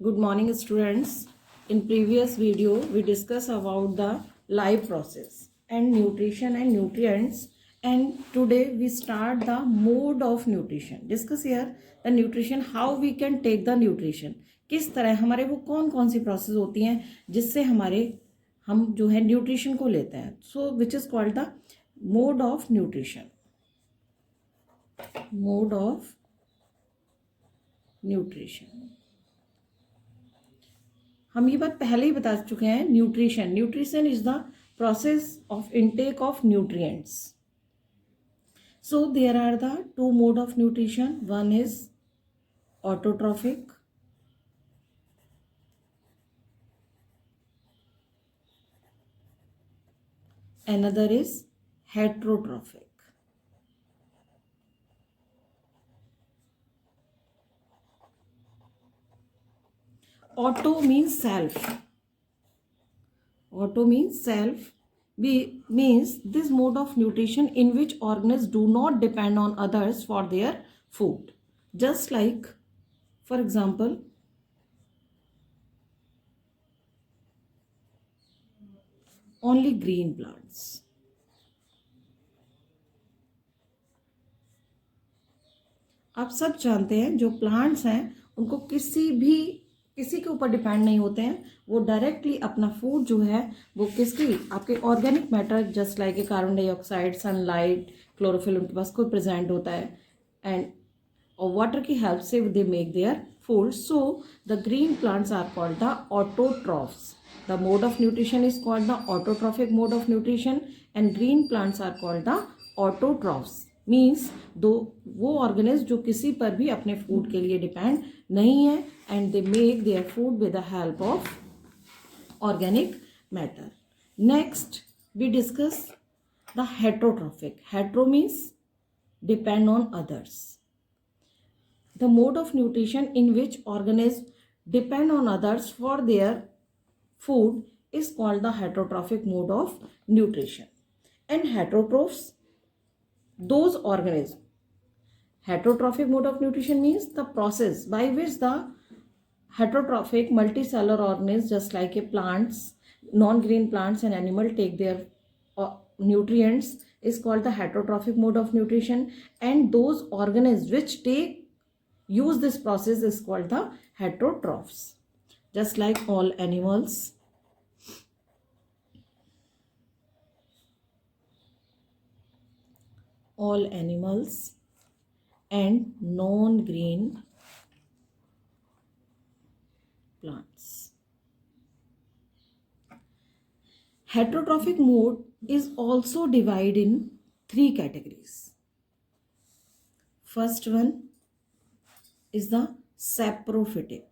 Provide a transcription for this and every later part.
Good morning, students. In previous video, we discussed about the life process and nutrition and nutrients. And today we start the mode of nutrition. Discuss here the nutrition, how we can take the nutrition. किस तरह हमारे वो कौन कौन सी process होती हैं जिससे हम जो है न्यूट्रिशन को लेते हैं. So which is called the mode of nutrition. Mode of nutrition. हम ये बात पहले ही बता चुके हैं. Nutrition is the process of intake of nutrients. So there are the two mode of nutrition. One is autotrophic, another is heterotrophic. Auto means self. Auto means self. Means this mode of nutrition in which organisms do not depend on others for their food. Just like, for example, only green plants. आप सब जानते हैं जो plants हैं उनको किसी के ऊपर डिपेंड नहीं होते हैं. वो डायरेक्टली अपना फूड जो है वो आपके organic matter just like carbon dioxide, sunlight, chlorophyll उनके पास खुद प्रेजेंट होता है एंड वाटर की हेल्प से they make their food. So the green plants are called the autotrophs. The mode of nutrition is called the autotrophic mode of nutrition and green plants are called the autotrophs. Means दो वो organism जो किसी पर भी अपने food के लिए depend नहीं है and they make their food with the help of organic matter. Next we discuss the heterotrophic. Hetero means depend on others. The mode of nutrition in which organisms depend on others for their food is called the heterotrophic mode of nutrition. And heterotrophs, those organisms. Heterotrophic mode of nutrition means the process by which the heterotrophic multicellular organisms just like plants, non-green plants and animal take their nutrients is called the heterotrophic mode of nutrition. And those organisms which use this process is called the heterotrophs. Just like all animals, and non-green plants. Heterotrophic mode is also divided in 3 categories. First one is the saprophytic.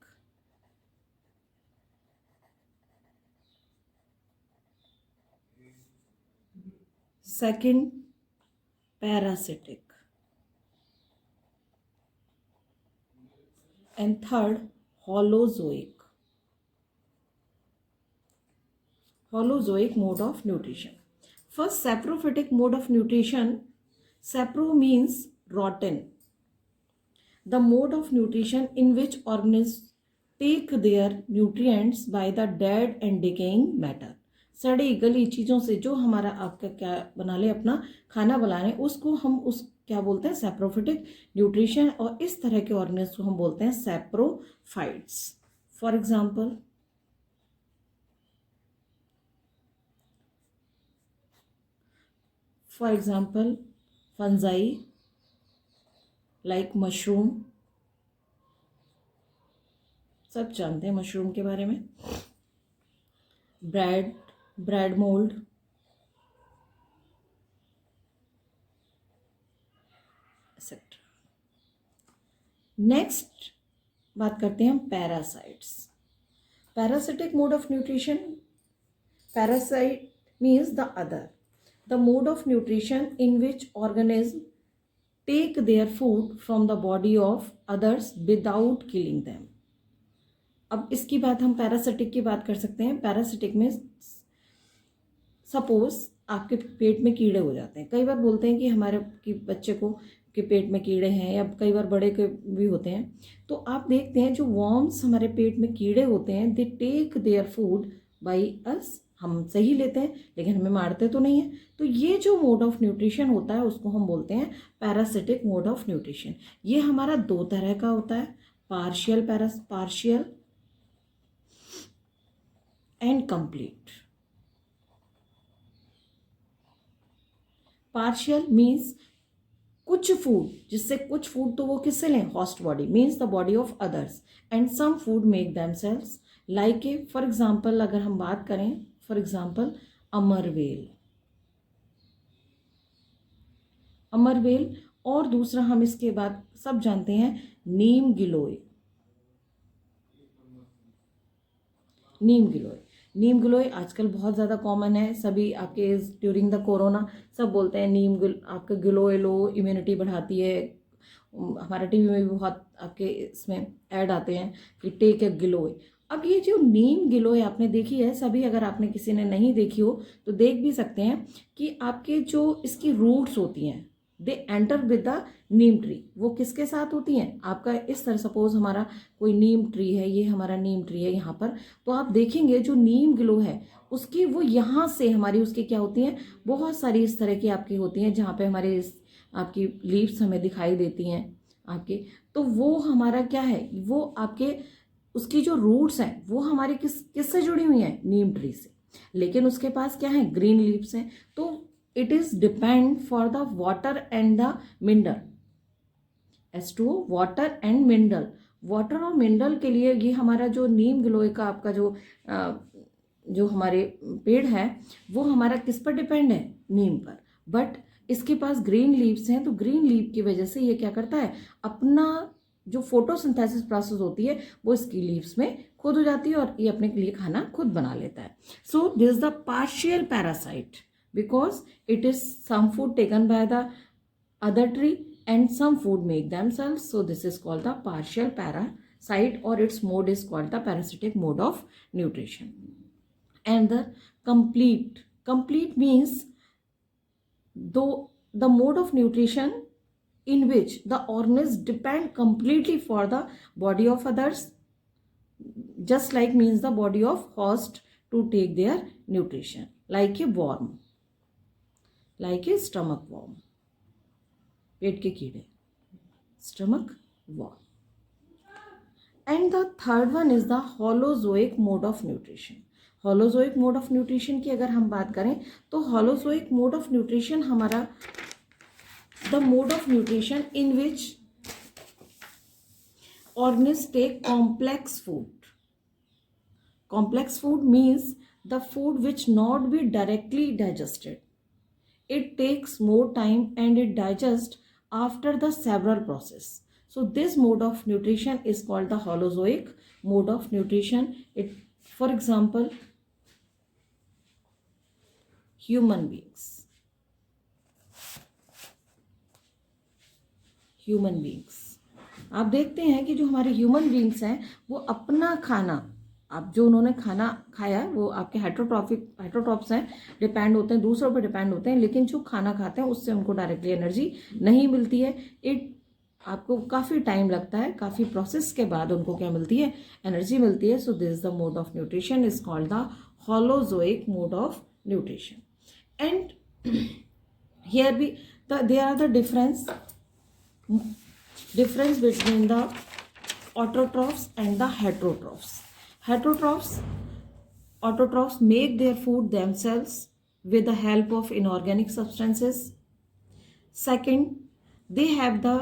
Second, parasitic. And third, holozoic. Holozoic mode of nutrition. First, saprophytic mode of nutrition. Sapro means rotten. The mode of nutrition in which organisms take their nutrients by the dead and decaying matter. सड़ी गली चीज़ों से जो हमारा आपका क्या बना ले अपना खाना बनाने उसको हम उस क्या बोलते हैं सैप्रोफिटिक न्यूट्रिशन. और इस तरह के ऑर्गेनिज्म को हम बोलते हैं saprophytes. For example fungi like mushroom. सब जानते हैं मशरूम के बारे में. Bread mould, etcetera. नेक्स्ट बात करते हैं हम parasites. Parasitic mode of nutrition. Parasite means the other. The mode of nutrition in which organism take their food from the body of others without killing them. अब इसकी बात हम parasitic की बात कर सकते हैं. पैरासिटिक में सपोज आपके पेट में कीड़े हो जाते हैं. कई बार बोलते हैं कि हमारे बच्चे को के पेट में कीड़े हैं या कई बार बड़े के भी होते हैं, तो आप देखते हैं जो वॉर्म्स हमारे पेट में कीड़े होते हैं, they take their food by us, हम सही लेते हैं लेकिन हमें मारते तो नहीं है। तो ये जो मोड ऑफ न्यूट्रिशन होता है उसको हम बोलते हैं पैरासिटिक मोड ऑफ न्यूट्रिशन। ये हमारा दो तरह का होता है, partial and complete. Partial means कुछ फूड, जिससे कुछ फूड तो वो किससे लें, host body means the body of others, and some food make themselves like a, for example अगर हम बात करें, फॉर एग्जाम्पल अमरवेल, और दूसरा हम इसके बाद सब जानते हैं नीम गिलोय। नीम गिलोय आजकल बहुत ज़्यादा कॉमन है, सभी आपके ड्यूरिंग द कोरोना सब बोलते हैं आपका गिलोय लो, इम्यूनिटी बढ़ाती है। हमारा टीवी में भी बहुत आपके इसमें ऐड आते हैं कि टेक ए गिलोय। अब ये जो नीम गिलोय आपने देखी है सभी, अगर आपने किसी ने नहीं देखी हो तो देख भी सकते हैं कि आपके जो इसकी रूट्स होती हैं, they enter with the Neem tree. वो किसके साथ होती हैं, आपका इस तरह सपोज हमारा कोई नीम ट्री है, ये हमारा नीम ट्री है यहाँ पर, तो आप देखेंगे जो नीम गिलो है उसकी वो यहाँ से हमारी उसकी क्या होती हैं, बहुत सारी इस तरह की आपकी होती हैं जहाँ पे हमारे आपकी लीव्स हमें दिखाई देती हैं आपके। तो वो हमारा क्या है, वो आपके उसकी जो रूट्स हैं वो हमारी किससे जुड़ी हुई हैं, नीम ट्री से, लेकिन उसके पास क्या है, ग्रीन लीव्स हैं। तो it is depend for the water and the mineral, H2O water and mineral, water और मिनरल के लिए ये हमारा जो नीम गिलोय का आपका जो हमारे पेड़ है वो हमारा किस पर डिपेंड है, नीम पर। बट इसके पास ग्रीन लीव्स हैं, तो ग्रीन लीव की वजह से ये क्या करता है, अपना जो फोटोसिंथेसिस प्रोसेस होती है वो इसकी लीव्स में खुद हो जाती है और ये अपने लिए खाना खुद बना लेता है। So this is the partial parasite because it is some food taken by the other tree and some food make themselves. So this is called the partial parasite, or its mode is called the parasitic mode of nutrition. And the complete means though the mode of nutrition in which the organisms depend completely for the body of others, just like means the body of host to take their nutrition, like a worm, like a stomach worm, पेट के कीड़े, stomach worm. And the third one is the holozoic mode of nutrition. holozoic mode of nutrition की अगर हम बात करें तो holozoic mode of nutrition हमारा the mode of nutrition in which organisms take complex food. Complex food means the food which not be directly digested. It takes more time and it digests after the several process. So this mode of nutrition is called the holozoic mode of nutrition. It, for example, human beings. आप देखते हैं कि जो हमारे human beings हैं वो अपना खाना, आप जो उन्होंने खाना खाया वो आपके हेटरोट्रॉप्स हैं, डिपेंड होते हैं, दूसरों पर डिपेंड होते हैं, लेकिन जो खाना खाते हैं उससे उनको डायरेक्टली एनर्जी नहीं मिलती है। आपको काफ़ी टाइम लगता है, काफ़ी प्रोसेस के बाद उनको क्या मिलती है, एनर्जी मिलती है। So this the mode of nutrition is called the holozoic mode of nutrition. And here there are the difference between the autotrophs and the heterotrophs. Autotrophs make their food themselves with the help of inorganic substances. Second, they have the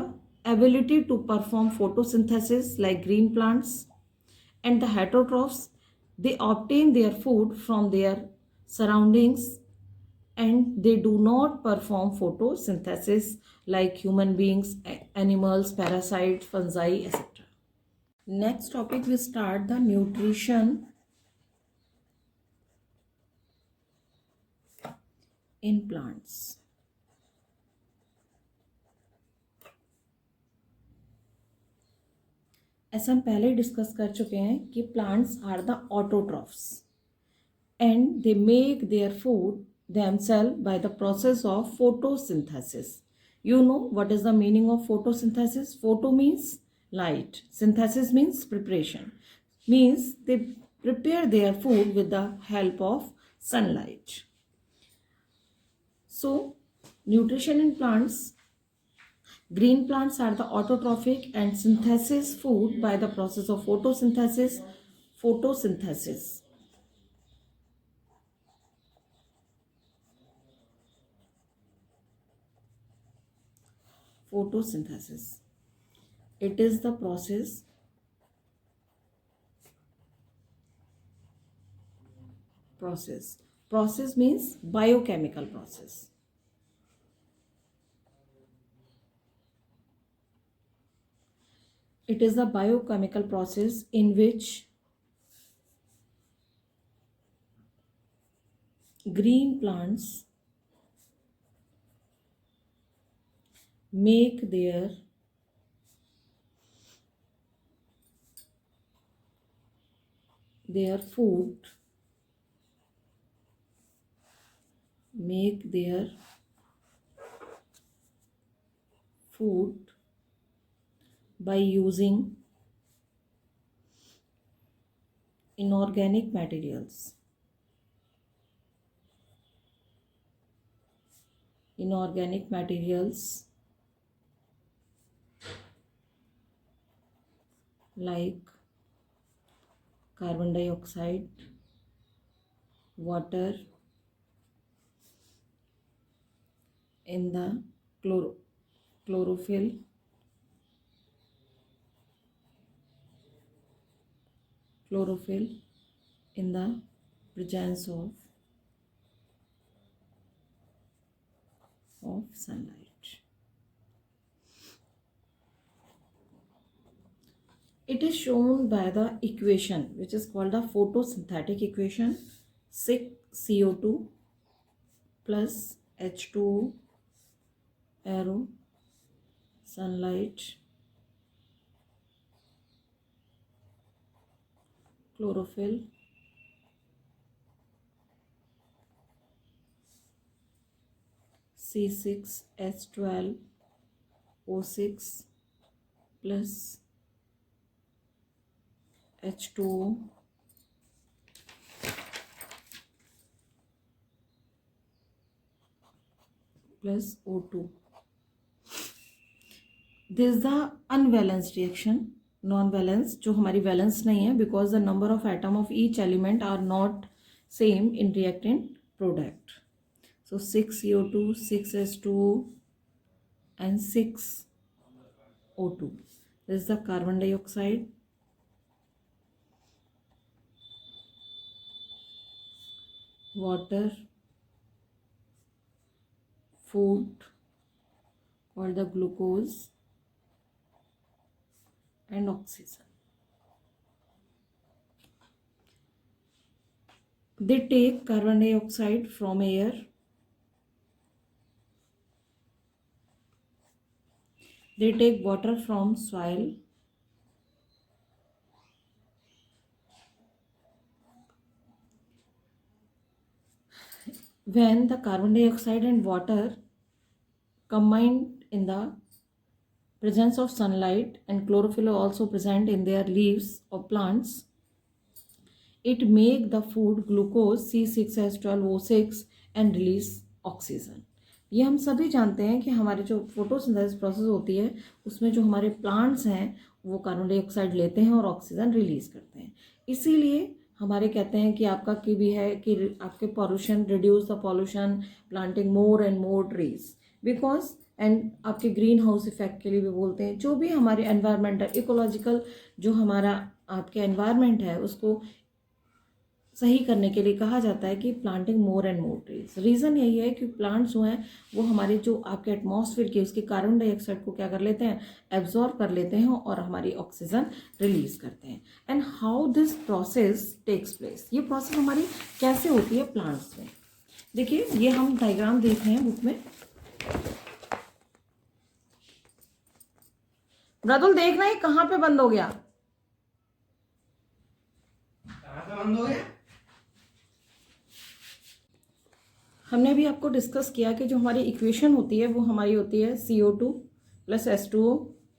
ability to perform photosynthesis like green plants. And the heterotrophs, they obtain their food from their surroundings and they do not perform photosynthesis like human beings, animals, parasites, fungi, etc. Next topic, we start the nutrition in plants. ऐसा हम पहले discuss कर चुके हैं कि plants are the autotrophs and they make their food themselves by the process of photosynthesis. You know what is the meaning of photosynthesis? Photo means light. Synthesis means preparation. Means they prepare their food with the help of sunlight. So, nutrition in plants. Green plants are the autotrophic and synthesis food by the process of photosynthesis. Photosynthesis. Photosynthesis. It is the process process means biochemical process. It is a biochemical process in which green plants make their food, by using inorganic materials. Inorganic materials like carbon dioxide, water in the chlorophyll, in the presence of sunlight. It is shown by the equation which is called the photosynthetic equation. 6CO2 plus H2O arrow sunlight chlorophyll C6H12O6 plus H2O plus O2. This is the unbalanced reaction, non-valence, जो हमारी valence नहीं है, because the number of atom of each element are not same in reactant product. So 6CO2, 6H2O and 6O2. This is the carbon dioxide, water, food called the glucose and oxygen. They take carbon dioxide from air, they take water from soil, when the carbon dioxide and water combined in the presence of sunlight and chlorophyll are also present in their leaves of plants, it make the food glucose C6H12O6 and release oxygen. ये हम सभी जानते हैं कि हमारे जो photosynthesis process होती है उसमें जो हमारे प्लांट्स हैं वो कार्बन डाइऑक्साइड लेते हैं और ऑक्सीजन रिलीज करते हैं. इसीलिए हमारे कहते हैं कि आपका की भी है कि आपके pollution, reduce the pollution, planting more and more trees, because and आपके ग्रीन हाउस इफेक्ट के लिए भी बोलते हैं. जो भी हमारे एनवायरमेंटल इकोलॉजिकल जो हमारा आपके एनवायरमेंट है उसको सही करने के लिए कहा जाता है कि planting more and more trees. Reason यही है कि प्लांट्स जो हैं वो हमारे जो आपके एटमॉस्फेयर की उसके कार्बन डाइऑक्साइड को क्या कर लेते हैं, एब्जॉर्ब कर लेते हैं और हमारी ऑक्सीजन रिलीज करते हैं. And how this process takes place, ये प्रोसेस हमारी कैसे होती है प्लांट्स में. देखिए ये हम डायग्राम देख रहे हैं बुक में. मृदुल देखना ही कहाँ पे बंद हो गया, कहाँ पे बंद हो गया. हमने भी आपको डिस्कस किया कि जो हमारी इक्वेशन होती है वो हमारी होती है CO2 + H2O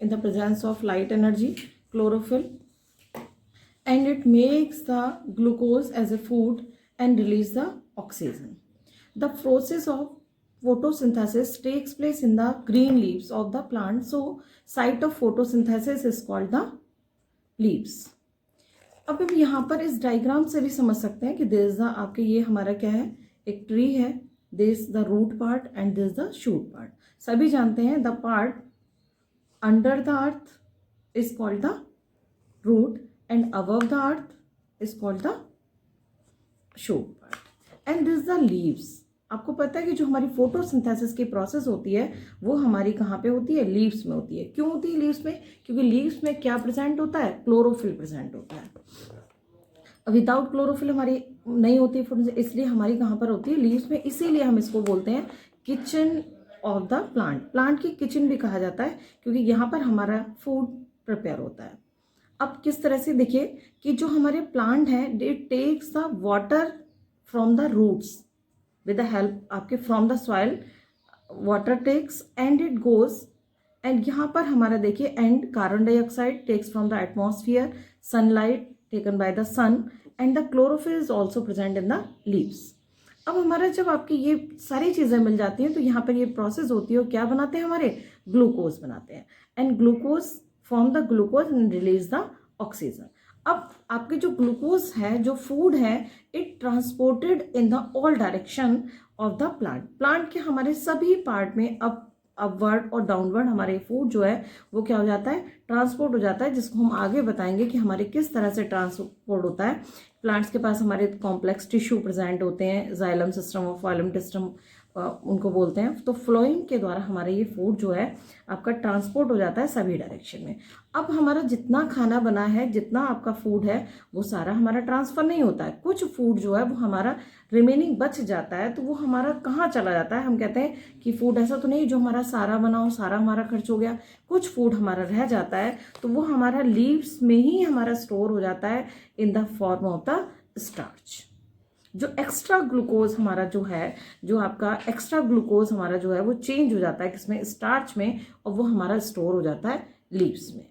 in the presence of light energy, chlorophyll, and it makes the glucose as a food and release the oxygen. The process of photosynthesis takes place in the green leaves of the plant. So site of photosynthesis is called the leaves. अब हम यहाँ पर इस diagram से भी समझ सकते हैं कि दिस द आपके ये हमारा क्या है, एक ट्री है, this the root part and this the shoot part. सभी जानते हैं the part under the earth is called the root and above the earth is called the shoot part, and this is the leaves. आपको पता है कि जो हमारी photosynthesis की प्रोसेस होती है वो हमारी कहाँ पे होती है, लीव्स में होती है. क्यों होती है लीव्स में? क्योंकि लीव्स में क्या प्रेजेंट होता है, क्लोरोफिल प्रेजेंट होता है. विदाउट क्लोरोफिल हमारी नहीं होती फोटोसिंथेसिस, इसलिए हमारी कहाँ पर होती है, लीव्स में. इसीलिए हम इसको बोलते हैं kitchen of the plant. Plant की किचन भी कहा जाता है क्योंकि यहाँ पर हमारा फूड प्रिपेयर होता है. अब किस तरह से देखिए कि जो हमारे प्लांट हैं it takes the water from the roots with the help आपके from the soil, water takes and it goes, and यहाँ पर हमारा देखिए and carbon dioxide takes from the atmosphere, sunlight taken by the sun, and the chlorophyll is also present in the leaves. अब हमारा जब आपकी ये सारी चीज़ें मिल जाती हैं तो यहाँ पर ये प्रोसेस होती है और क्या बनाते हैं, हमारे ग्लूकोज बनाते हैं, and glucose form the glucose and release the oxygen. अब आपके जो ग्लूकोज है, जो फूड है, it transported in the all direction of the plant. Plant के हमारे सभी पार्ट में अपवर्ड और डाउनवर्ड हमारे फूड जो है वो क्या हो जाता है, ट्रांसपोर्ट हो जाता है, जिसको हम आगे बताएंगे कि हमारे किस तरह से ट्रांसपोर्ट होता है. प्लांट्स के पास हमारे कॉम्प्लेक्स टिश्यू प्रेजेंट होते हैं, जाइलम सिस्टम और फाइलम सिस्टम उनको बोलते हैं. तो फ्लोइंग के द्वारा हमारा ये फूड जो है आपका ट्रांसपोर्ट हो जाता है सभी डायरेक्शन में. अब हमारा जितना खाना बना है, जितना आपका फूड है, वो सारा हमारा ट्रांसफ़र नहीं होता है. कुछ फूड जो है वो हमारा रिमेनिंग बच जाता है, तो वो हमारा कहाँ चला जाता है. हम कहते हैं कि फूड ऐसा तो नहीं जो हमारा सारा बना हो, सारा हमारा खर्च हो गया. कुछ फूड हमारा रह जाता है तो वो हमारा लीव्स में ही हमारा स्टोर हो जाता है in the form of the starch. जो एक्स्ट्रा ग्लूकोज हमारा जो है, जो आपका एक्स्ट्रा ग्लूकोज हमारा जो है वो चेंज हो जाता है किसमें, स्टार्च में, और वो हमारा स्टोर हो जाता है लीव्स में.